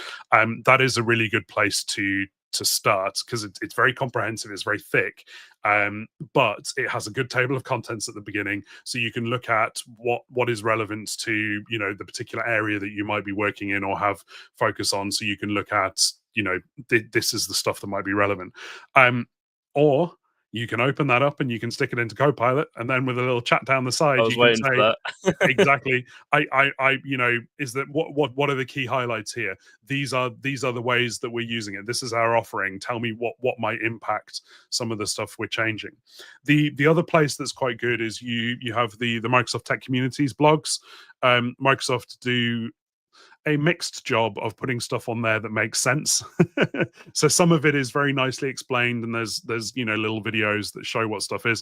That is a really good place to start, because it's very comprehensive, it's very thick, but it has a good table of contents at the beginning, so you can look at what is relevant to the particular area that you might be working in or have focus on. So you can look at this is the stuff that might be relevant, or you can open that up and you can stick it into Copilot, and then with a little chat down the side, I was you can waiting for say, that. exactly, is that what are the key highlights here? These are the ways that we're using it. This is our offering. Tell me what might impact some of the stuff we're changing. The other place that's quite good is you have the Microsoft Tech Communities blogs. Microsoft do a mixed job of putting stuff on there that makes sense. So some of it is very nicely explained, and there's little videos that show what stuff is.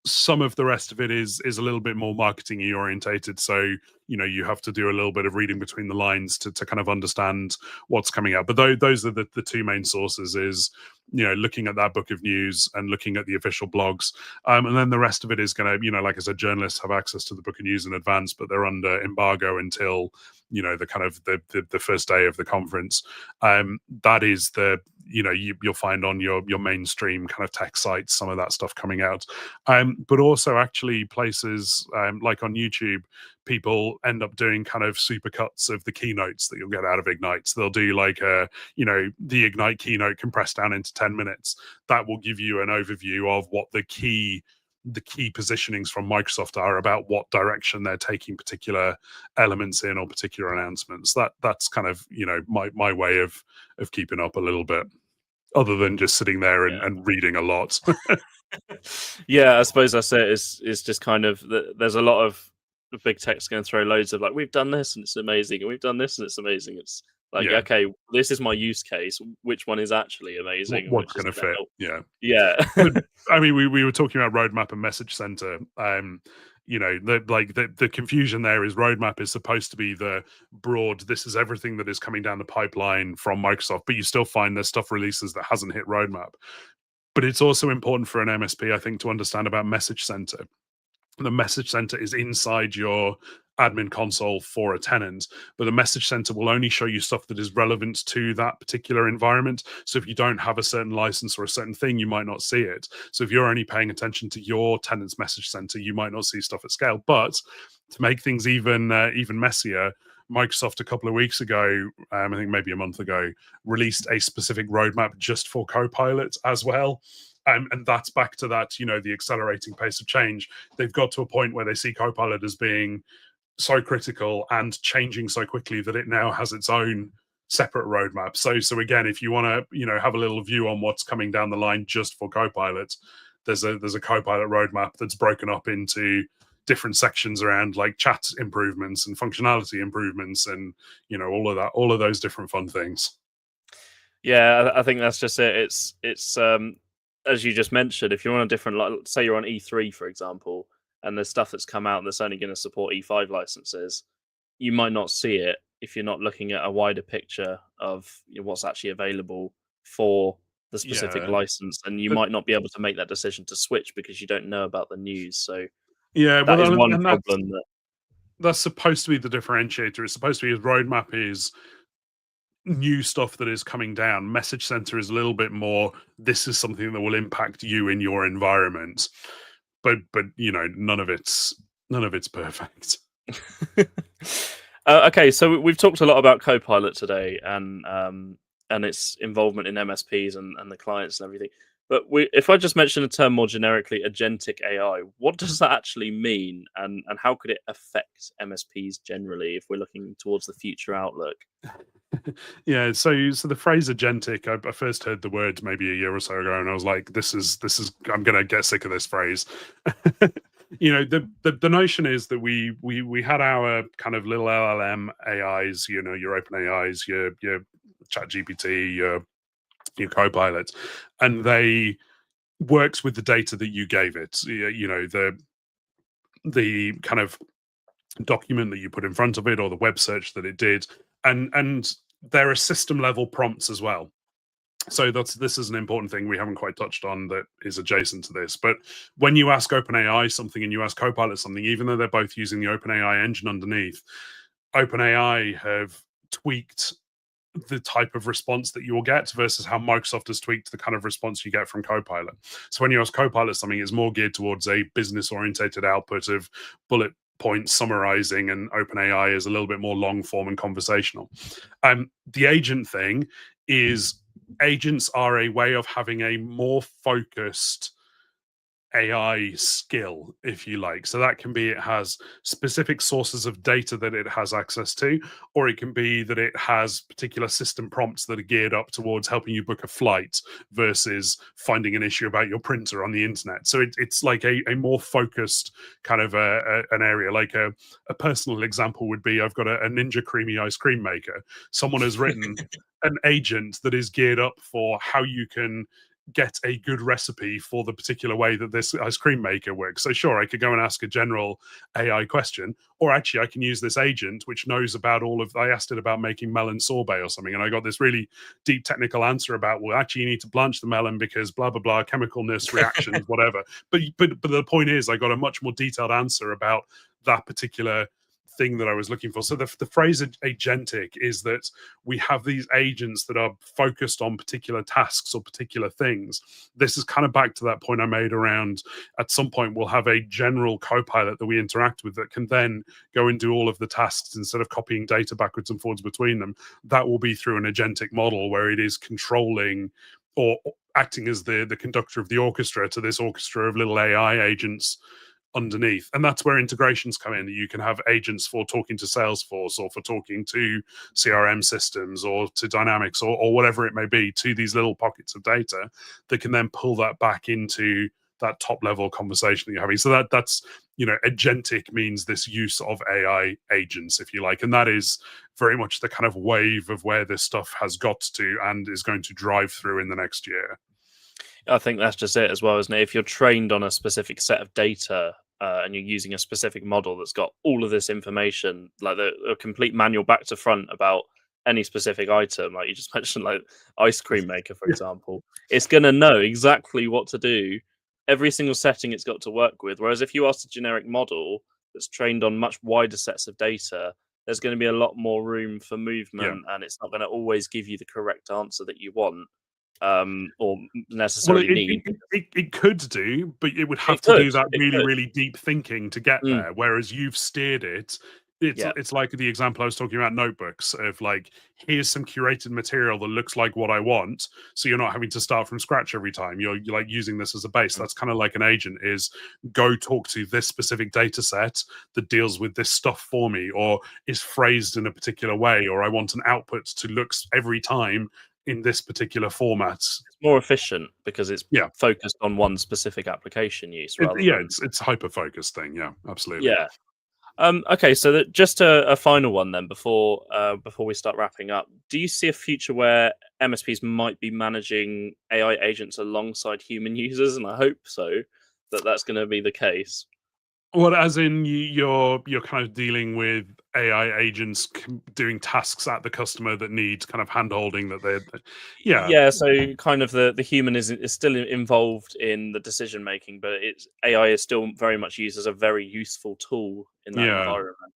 Some of the rest of it is a little bit more marketing-y orientated, so you have to do a little bit of reading between the lines to kind of understand what's coming out. But those are the two main sources, is looking at that Book of News and looking at the official blogs, and then the rest of it is going to, like I said, journalists have access to the Book of News in advance, but they're under embargo until the kind of the first day of the conference. That is you'll find on your mainstream kind of tech sites some of that stuff coming out, but also actually places like on YouTube, people end up doing kind of supercuts of the keynotes that you'll get out of Ignite. So they'll do like the Ignite keynote compressed down into 10 minutes. That will give you an overview of what the key positionings from Microsoft are about what direction they're taking particular elements in, or particular announcements. That's kind of my way of keeping up a little bit, other than just sitting there and reading a lot. Yeah, I suppose that's it. It's just kind of there's a lot of big tech's going to throw loads of like, we've done this and it's amazing, and we've done this and it's amazing. It's like, okay, this is my use case. Which one is actually amazing? What's going to fit? Yeah. I mean, we were talking about roadmap and message center. The confusion there is roadmap is supposed to be the broad, this is everything that is coming down the pipeline from Microsoft, but you still find there's stuff releases that hasn't hit roadmap. But it's also important for an MSP, I think, to understand about Message Center. The Message Center is inside your admin console for a tenant, but the Message Center will only show you stuff that is relevant to that particular environment. So if you don't have a certain license or a certain thing, you might not see it. So if you're only paying attention to your tenant's Message Center, you might not see stuff at scale. But to make things even messier, Microsoft a couple of weeks ago, I think maybe a month ago, released a specific roadmap just for Copilot as well. And that's back to that, the accelerating pace of change. They've got to a point where they see Copilot as being so critical and changing so quickly that it now has its own separate roadmap. So again, if you want to, have a little view on what's coming down the line just for Copilot, there's a Copilot roadmap that's broken up into different sections around like chat improvements and functionality improvements and all of those different fun things. Yeah, I think that's just it. It's as you just mentioned, if you're on a different, like, say you're on E3, for example, and there's stuff that's come out that's only going to support E5 licenses, you might not see it if you're not looking at a wider picture of what's actually available for the specific Yeah. license, and you But might not be able to make that decision to switch because you don't know about the news. So yeah, that is well, one and problem. that's supposed to be the differentiator. It's supposed to be his roadmap is new stuff that is coming down. Message Center is a little bit more, this is something that will impact you in your environment. But none of it's perfect. Okay, so we've talked a lot about Copilot today and its involvement in MSPs and the clients and everything. But if I just mention a term more generically, agentic AI, what does that actually mean, and how could it affect MSPs generally if we're looking towards the future outlook? Yeah, so the phrase agentic, I first heard the word maybe a year or so ago, and I was like, this is I'm gonna get sick of this phrase. The notion is that we had our kind of little LLM AIs, your open AIs, your chat GPT, your Copilot, and they works with the data that you gave it. The kind of document that you put in front of it or the web search that it did, and there are system level prompts as well. So this is an important thing we haven't quite touched on that is adjacent to this. But when you ask OpenAI something and you ask Copilot something, even though they're both using the OpenAI engine underneath, OpenAI have tweaked the type of response that you'll get versus how Microsoft has tweaked the kind of response you get from Copilot. So when you ask Copilot something, it's more geared towards a business orientated output of bullet points summarizing, and OpenAI is a little bit more long form and conversational. The agent thing is, agents are a way of having a more focused AI skill, if you like. So that can be it has specific sources of data that it has access to, or it can be that it has particular system prompts that are geared up towards helping you book a flight versus finding an issue about your printer on the internet. So it's like a more focused kind of an area. Like a personal example would be, I've got a Ninja Creamy ice cream maker. Someone has written an agent that is geared up for how you can get a good recipe for the particular way that this ice cream maker works. So sure, I could go and ask a general AI question, or actually I can use this agent which knows about I asked it about making melon sorbet or something, and I got this really deep technical answer about, well, actually you need to blanch the melon because blah blah blah, chemicalness reactions, whatever. But the point is, I got a much more detailed answer about that particular thing that I was looking for. So the phrase agentic is that we have these agents that are focused on particular tasks or particular things. This is kind of back to that point I made around, at some point we'll have a general Copilot that we interact with that can then go and do all of the tasks instead of copying data backwards and forwards between them. That will be through an agentic model where it is controlling or acting as the conductor of the orchestra to this orchestra of little AI agents underneath. And that's where integrations come in. You can have agents for talking to Salesforce or for talking to CRM systems or to Dynamics or whatever it may be, to these little pockets of data that can then pull that back into that top level conversation that you're having. So that's agentic means this use of AI agents, if you like. And that is very much the kind of wave of where this stuff has got to and is going to drive through in the next year. I think that's just it as well, isn't it? If you're trained on a specific set of data and you're using a specific model that's got all of this information, like a complete manual back to front about any specific item, like you just mentioned, like ice cream maker, for example, it's going to know exactly what to do, every single setting it's got to work with. Whereas if you ask a generic model that's trained on much wider sets of data, there's going to be a lot more room for Yeah. movement, and it's not going to always give you the correct answer that you want, or Well, necessarily need. it could do, but it would have It to could, do that it really, could. really deep thinking to get Mm, there. Whereas you've steered it. yeah, It's like the example I was talking about notebooks of like, here's some curated material that looks like what I want. So you're not having to start from scratch every time. You're like using this as a base. mm, That's kind of like an agent is go talk to this specific data set that deals with this stuff for me, or is phrased in a particular way, or I want an output to look every time in this particular format. it's more efficient because it's Yeah. focused on one specific application use rather than. It's hyper focused thing. Yeah, absolutely. Yeah. Okay, so just a final one then before we start wrapping up. Do you see a future where MSPs might be managing AI agents alongside human users? And I hope so, that's going to be the case. Well, as in you're kind of dealing with AI agents doing tasks at the customer that need kind of hand holding yeah, Yeah, so kind of the human is still involved in the decision making, but it's AI is still very much used as a very useful tool in that yeah. environment.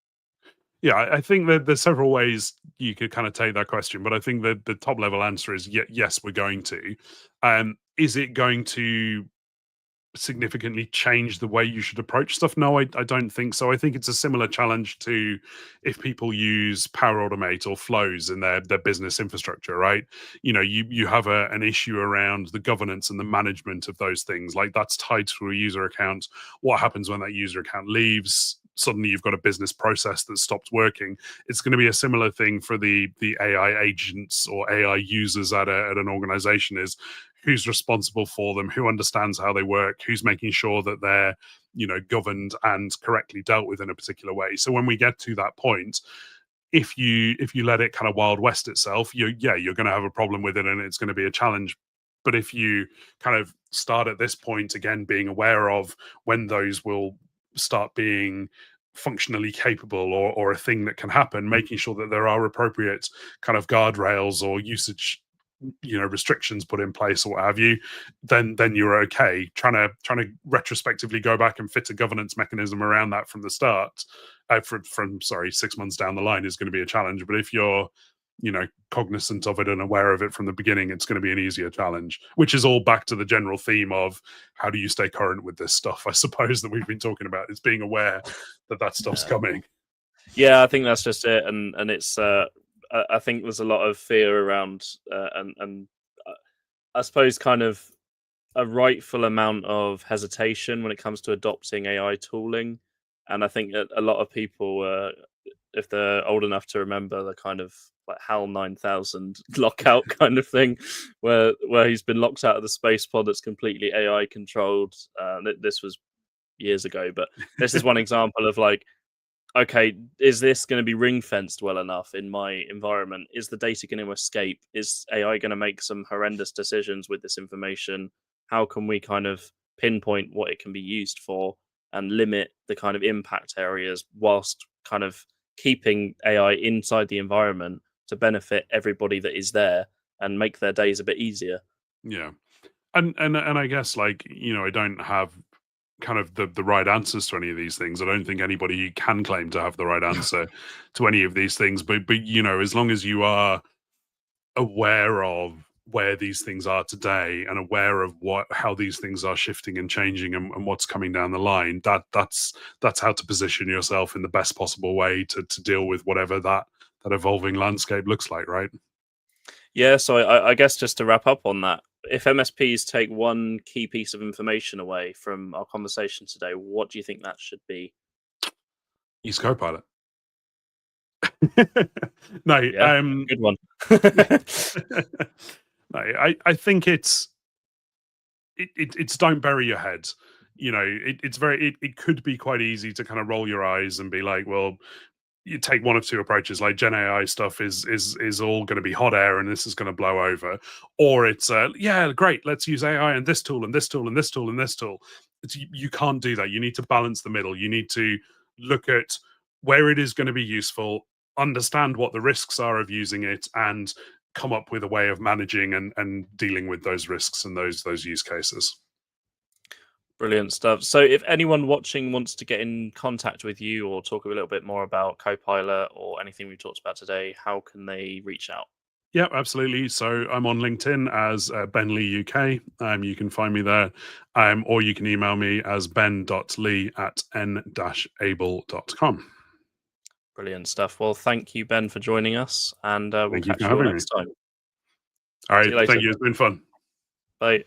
Yeah, I think that there's several ways you could kind of take that question, but I think that the top level answer is yes, we're going to. Is it going to significantly change the way you should approach stuff? No, I don't think so. I think it's a similar challenge to if people use Power Automate or flows in their business infrastructure, right? You have an issue around the governance and the management of those things. Like that's tied to a user account. What happens when that user account leaves? Suddenly you've got a business process that stopped working. It's going to be a similar thing for the AI agents or AI users at an organization is who's responsible for them, who understands how they work, who's making sure that they're governed and correctly dealt with in a particular way. So when we get to that point, if you let it kind of wild west itself, you're going to have a problem with it and it's going to be a challenge. But if you kind of start at this point again, being aware of when those will start being functionally capable or a thing that can happen, making sure that there are appropriate kind of guardrails or usage restrictions put in place or what have you, then you're okay. Trying to retrospectively go back and fit a governance mechanism around that from the start, from 6 months down the line is going to be a challenge. But if you're cognizant of it and aware of it from the beginning, it's going to be an easier challenge, which is all back to the general theme of how do you stay current with this stuff, I suppose, that we've been talking about. It's being aware that stuff's Yeah. coming. Yeah, I think that's just it, and it's. I think there's a lot of fear around, and I suppose kind of a rightful amount of hesitation when it comes to adopting AI tooling, and I think that a lot of people, if they're old enough to remember the kind of like HAL 9000 lockout kind of thing, where he's been locked out of the space pod that's completely AI controlled. This was years ago, but this is one example of like, okay, is this going to be ring fenced well enough in my environment? Is the data going to escape? Is AI going to make some horrendous decisions with this information? How can we kind of pinpoint what it can be used for and limit the kind of impact areas whilst kind of keeping AI inside the environment to benefit everybody that is there and make their days a bit easier? Yeah. And I guess like I don't have kind of the right answers to any of these things. I don't think anybody can claim to have the right answer to any of these things. But as long as you are aware of where these things are today and aware of how these things are shifting and changing and what's coming down the line, that's how to position yourself in the best possible way to deal with whatever that evolving landscape looks like, right? Yeah, so I guess just to wrap up on that, if MSPs take one key piece of information away from our conversation today, what do you think that should be? Use Copilot. No, Yeah, good one. no, I think it's don't bury your head. It could be quite easy to kind of roll your eyes and be like, well, you take one of two approaches. Like Gen AI stuff is all going to be hot air and this is going to blow over, or it's yeah, great, let's use AI and this tool and this tool and this tool and this tool. You can't do that. You need to balance the middle. You need to look at where it is going to be useful, understand what the risks are of using it, and come up with a way of managing and dealing with those risks and those use cases. Brilliant stuff. So if anyone watching wants to get in contact with you or talk a little bit more about Copilot or anything we've talked about today, how can they reach out? Yeah, absolutely. So I'm on LinkedIn as Ben Lee UK. You can find me there, or you can email me as ben.lee@n-able.com. Brilliant stuff. Well, thank you, Ben, for joining us, and we'll Thank you for catch you all having me. next time. All See right. you later. Thank you. It's been fun. Bye.